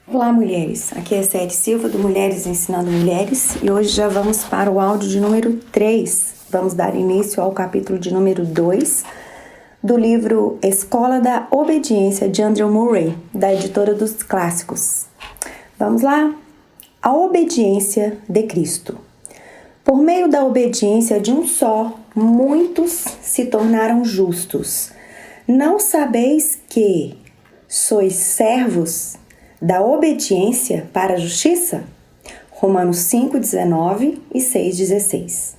Olá, mulheres. Aqui é Sete Silva do Mulheres Ensinando Mulheres e hoje já vamos para o áudio de número 3. Vamos dar início ao capítulo de número 2 do livro Escola da Obediência de Andrew Murray, da editora dos Clássicos. Vamos lá? A obediência de Cristo. Por meio da obediência de um só, muitos se tornaram justos. Não sabeis que sois servos da obediência para a justiça? Romanos 5:19 e 6:16.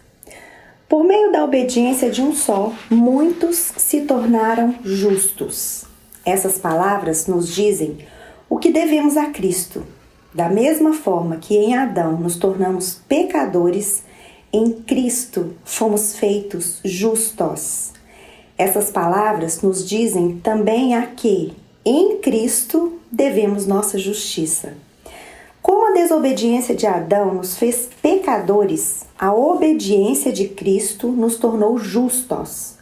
Por meio da obediência de um só, muitos se tornaram justos. Essas palavras nos dizem o que devemos a Cristo. Da mesma forma que em Adão nos tornamos pecadores, em Cristo fomos feitos justos. Essas palavras nos dizem também a que, em Cristo, devemos nossa justiça. Como a desobediência de Adão nos fez pecadores, a obediência de Cristo nos tornou justos.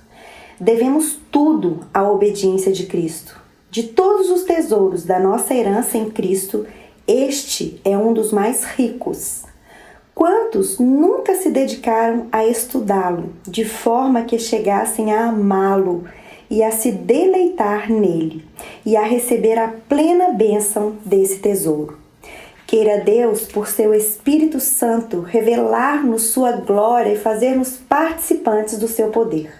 Devemos tudo à obediência de Cristo. De todos os tesouros da nossa herança em Cristo, este é um dos mais ricos. Quantos nunca se dedicaram a estudá-lo, de forma que chegassem a amá-lo e a se deleitar nele, e a receber a plena bênção desse tesouro? Queira Deus, por seu Espírito Santo, revelar-nos sua glória e fazer-nos participantes do seu poder.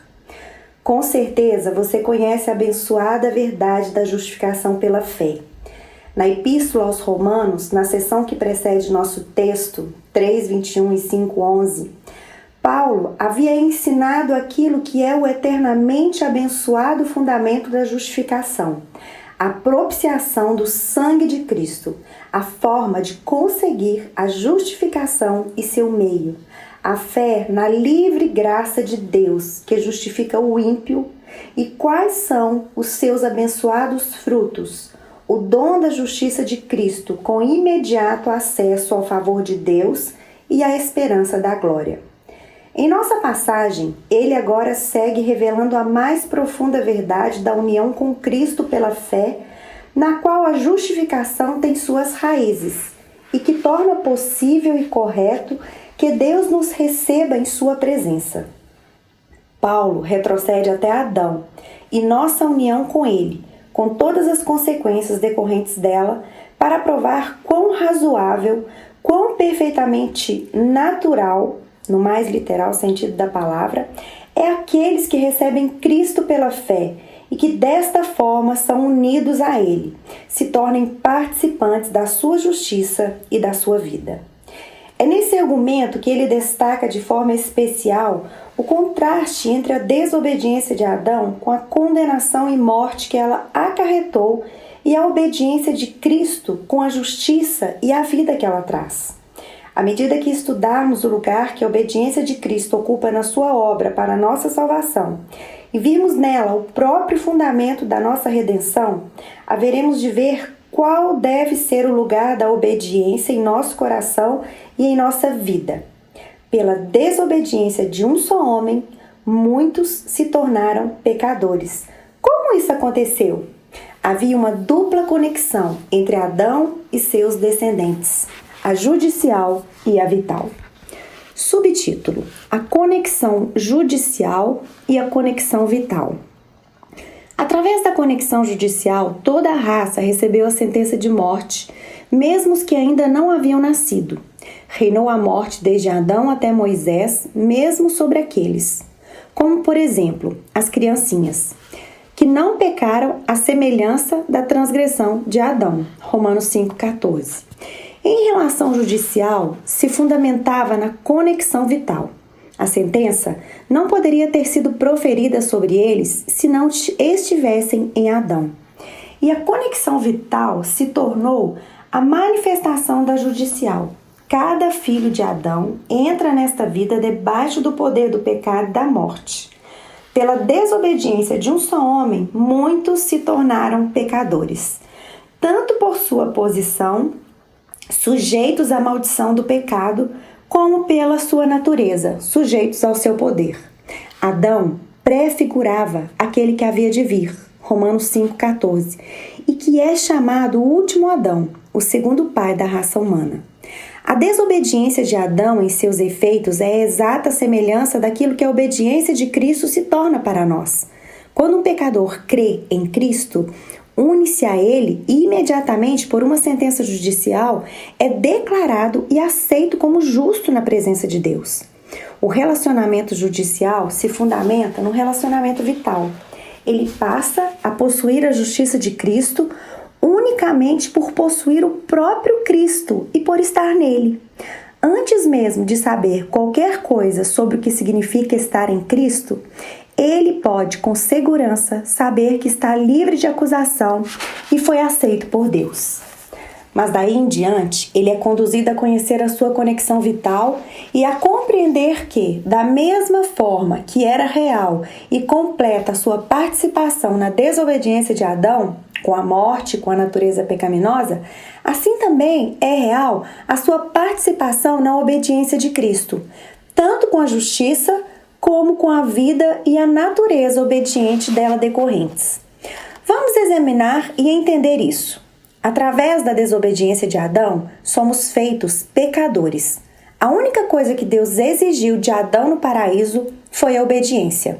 Com certeza você conhece a abençoada verdade da justificação pela fé. Na Epístola aos Romanos, na seção que precede nosso texto, 3:21 e 5:11, Paulo havia ensinado aquilo que é o eternamente abençoado fundamento da justificação, a propiciação do sangue de Cristo, a forma de conseguir a justificação e seu meio, a fé na livre graça de Deus que justifica o ímpio e quais são os seus abençoados frutos, o dom da justiça de Cristo com imediato acesso ao favor de Deus e a esperança da glória. Em nossa passagem, ele agora segue revelando a mais profunda verdade da união com Cristo pela fé, na qual a justificação tem suas raízes e que torna possível e correto que Deus nos receba em sua presença. Paulo retrocede até Adão e nossa união com ele, com todas as consequências decorrentes dela, para provar quão razoável, quão perfeitamente natural, no mais literal sentido da palavra, é aqueles que recebem Cristo pela fé e que desta forma são unidos a Ele, se tornem participantes da sua justiça e da sua vida. É nesse argumento que ele destaca de forma especial o contraste entre a desobediência de Adão com a condenação e morte que ela acarretou e a obediência de Cristo com a justiça e a vida que ela traz. À medida que estudarmos o lugar que a obediência de Cristo ocupa na sua obra para a nossa salvação e virmos nela o próprio fundamento da nossa redenção, haveremos de ver qual deve ser o lugar da obediência em nosso coração e em nossa vida. Pela desobediência de um só homem, muitos se tornaram pecadores. Como isso aconteceu? Havia uma dupla conexão entre Adão e seus descendentes, a judicial e a vital. Subtítulo: a conexão judicial e a conexão vital. Através da conexão judicial, toda a raça recebeu a sentença de morte, mesmo os que ainda não haviam nascido. Reinou a morte desde Adão até Moisés, mesmo sobre aqueles, como por exemplo, as criancinhas, que não pecaram à semelhança da transgressão de Adão. Romanos 5:14. Em relação judicial, se fundamentava na conexão vital. A sentença não poderia ter sido proferida sobre eles se não estivessem em Adão. E a conexão vital se tornou a manifestação da judicial. Cada filho de Adão entra nesta vida debaixo do poder do pecado e da morte. Pela desobediência de um só homem, muitos se tornaram pecadores, tanto por sua posição, sujeitos à maldição do pecado, como pela sua natureza, sujeitos ao seu poder. Adão prefigurava aquele que havia de vir, Romanos 5,14, e que é chamado o último Adão, o segundo pai da raça humana. A desobediência de Adão em seus efeitos é a exata semelhança daquilo que a obediência de Cristo se torna para nós. Quando um pecador crê em Cristo, une-se a ele e imediatamente, por uma sentença judicial, é declarado e aceito como justo na presença de Deus. O relacionamento judicial se fundamenta no relacionamento vital. Ele passa a possuir a justiça de Cristo unicamente por possuir o próprio Cristo e por estar nele. Antes mesmo de saber qualquer coisa sobre o que significa estar em Cristo, ele pode com segurança saber que está livre de acusação e foi aceito por Deus. Mas daí em diante, ele é conduzido a conhecer a sua conexão vital e a compreender que, da mesma forma que era real e completa a sua participação na desobediência de Adão, com a morte, com a natureza pecaminosa, assim também é real a sua participação na obediência de Cristo, tanto com a justiça como com a vida e a natureza obediente dela decorrentes. Vamos examinar e entender isso. Através da desobediência de Adão, somos feitos pecadores. A única coisa que Deus exigiu de Adão no paraíso foi a obediência.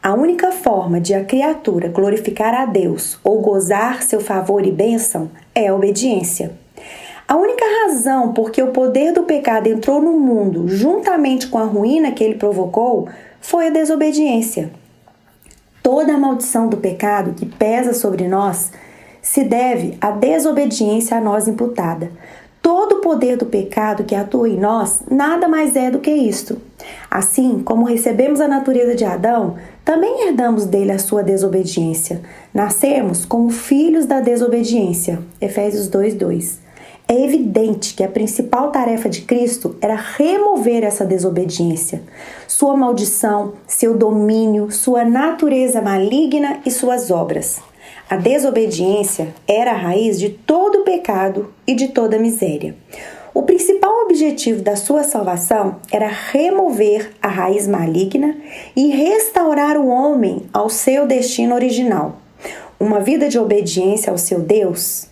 A única forma de a criatura glorificar a Deus ou gozar seu favor e bênção é a obediência. A única razão por que o poder do pecado entrou no mundo juntamente com a ruína que ele provocou foi a desobediência. Toda a maldição do pecado que pesa sobre nós se deve à desobediência a nós imputada. Todo o poder do pecado que atua em nós nada mais é do que isto. Assim como recebemos a natureza de Adão, também herdamos dele a sua desobediência. Nascemos como filhos da desobediência. Efésios 2:2. É evidente que a principal tarefa de Cristo era remover essa desobediência, sua maldição, seu domínio, sua natureza maligna e suas obras. A desobediência era a raiz de todo o pecado e de toda a miséria. O principal objetivo da sua salvação era remover a raiz maligna e restaurar o homem ao seu destino original, uma vida de obediência ao seu Deus.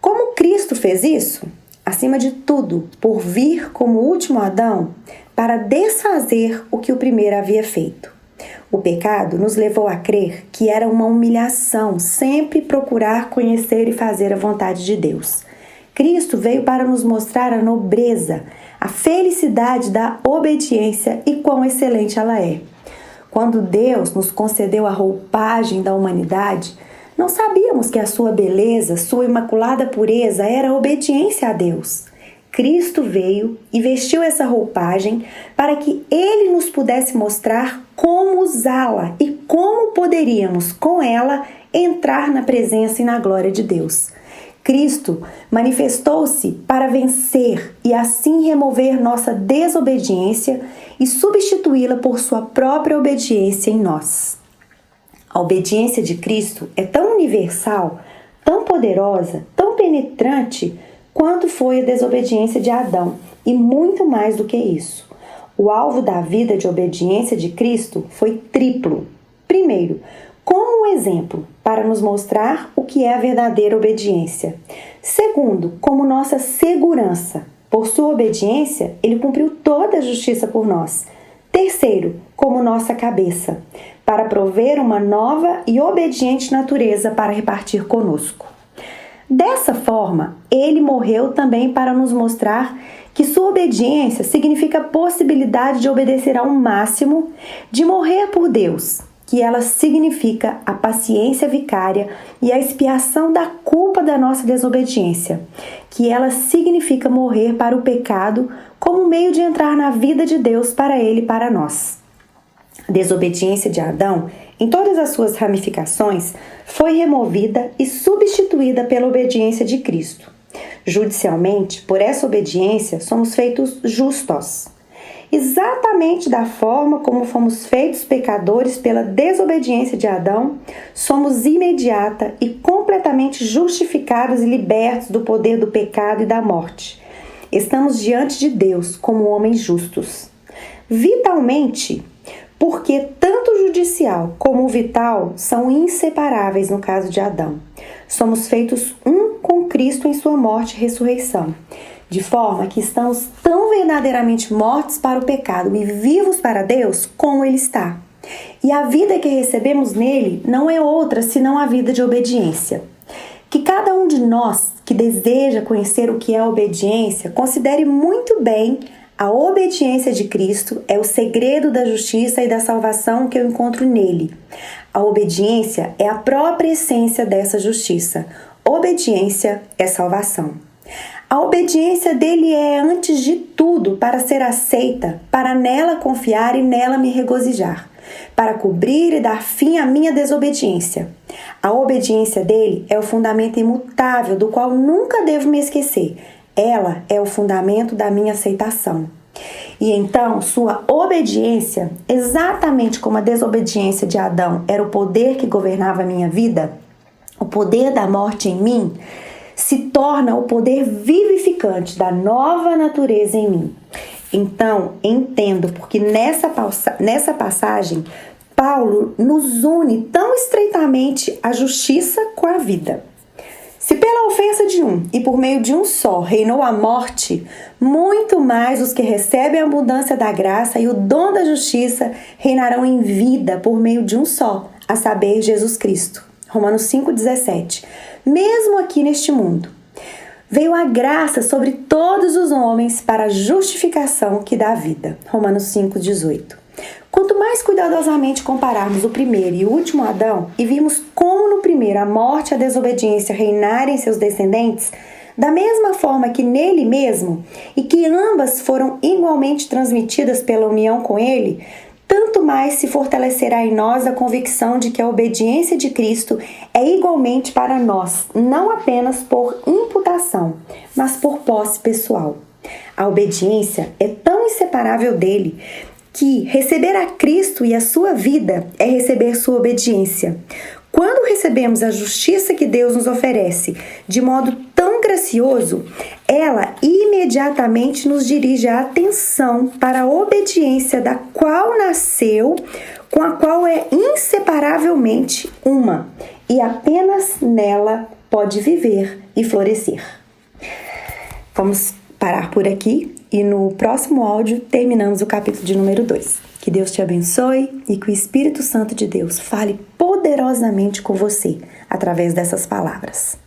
Como Cristo fez isso? Acima de tudo, por vir como último Adão para desfazer o que o primeiro havia feito. O pecado nos levou a crer que era uma humilhação sempre procurar conhecer e fazer a vontade de Deus. Cristo veio para nos mostrar a nobreza, a felicidade da obediência e quão excelente ela é. Quando Deus nos concedeu a roupagem da humanidade, não sabíamos que a sua beleza, sua imaculada pureza era a obediência a Deus. Cristo veio e vestiu essa roupagem para que Ele nos pudesse mostrar como usá-la e como poderíamos, com ela, entrar na presença e na glória de Deus. Cristo manifestou-se para vencer e assim remover nossa desobediência e substituí-la por sua própria obediência em nós. A obediência de Cristo é tão universal, tão poderosa, tão penetrante, quanto foi a desobediência de Adão, e muito mais do que isso. O alvo da vida de obediência de Cristo foi triplo. Primeiro, como um exemplo, para nos mostrar o que é a verdadeira obediência. Segundo, como nossa segurança. Por sua obediência, ele cumpriu toda a justiça por nós. Terceiro, como nossa cabeça, para prover uma nova e obediente natureza para repartir conosco. Dessa forma, ele morreu também para nos mostrar que sua obediência significa a possibilidade de obedecer ao máximo, de morrer por Deus, que ela significa a paciência vicária e a expiação da culpa da nossa desobediência, que ela significa morrer para o pecado como meio de entrar na vida de Deus para ele e para nós. A desobediência de Adão, em todas as suas ramificações, foi removida e substituída pela obediência de Cristo. Judicialmente, por essa obediência, somos feitos justos. Exatamente da forma como fomos feitos pecadores pela desobediência de Adão, somos imediata e completamente justificados e libertos do poder do pecado e da morte. Estamos diante de Deus como homens justos. Vitalmente, porque tanto o judicial como o vital são inseparáveis no caso de Adão. Somos feitos um com Cristo em sua morte e ressurreição, de forma que estamos tão verdadeiramente mortos para o pecado e vivos para Deus como Ele está. E a vida que recebemos nele não é outra senão a vida de obediência. Que cada um de nós que deseja conhecer o que é obediência, considere muito bem a obediência de Cristo é o segredo da justiça e da salvação que eu encontro nele. A obediência é a própria essência dessa justiça. Obediência é salvação. A obediência dele é, antes de tudo, para ser aceita, para nela confiar e nela me regozijar, para cobrir e dar fim à minha desobediência. A obediência dele é o fundamento imutável do qual nunca devo me esquecer. Ela é o fundamento da minha aceitação. E então, sua obediência, exatamente como a desobediência de Adão era o poder que governava a minha vida, o poder da morte em mim, se torna o poder vivificante da nova natureza em mim. Então, entendo, porque nessa passagem, Paulo nos une tão estreitamente a justiça com a vida. Se pela ofensa de um e por meio de um só reinou a morte, muito mais os que recebem a abundância da graça e o dom da justiça reinarão em vida por meio de um só, a saber, Jesus Cristo. Romanos 5,17. Mesmo aqui neste mundo, veio a graça sobre todos os homens para a justificação que dá vida. Romanos 5,18. Quanto mais cuidadosamente compararmos o primeiro e o último Adão e vimos como no primeiro a morte e a desobediência reinarem em seus descendentes, da mesma forma que nele mesmo, e que ambas foram igualmente transmitidas pela união com ele, tanto mais se fortalecerá em nós a convicção de que a obediência de Cristo é igualmente para nós, não apenas por imputação, mas por posse pessoal. A obediência é tão inseparável dele que receber a Cristo e a sua vida é receber sua obediência. Quando recebemos a justiça que Deus nos oferece de modo tão gracioso, ela imediatamente nos dirige a atenção para a obediência da qual nasceu, com a qual é inseparavelmente uma, e apenas nela pode viver e florescer. Vamos parar por aqui e no próximo áudio terminamos o capítulo de número 2. Que Deus te abençoe e que o Espírito Santo de Deus fale poderosamente com você através dessas palavras.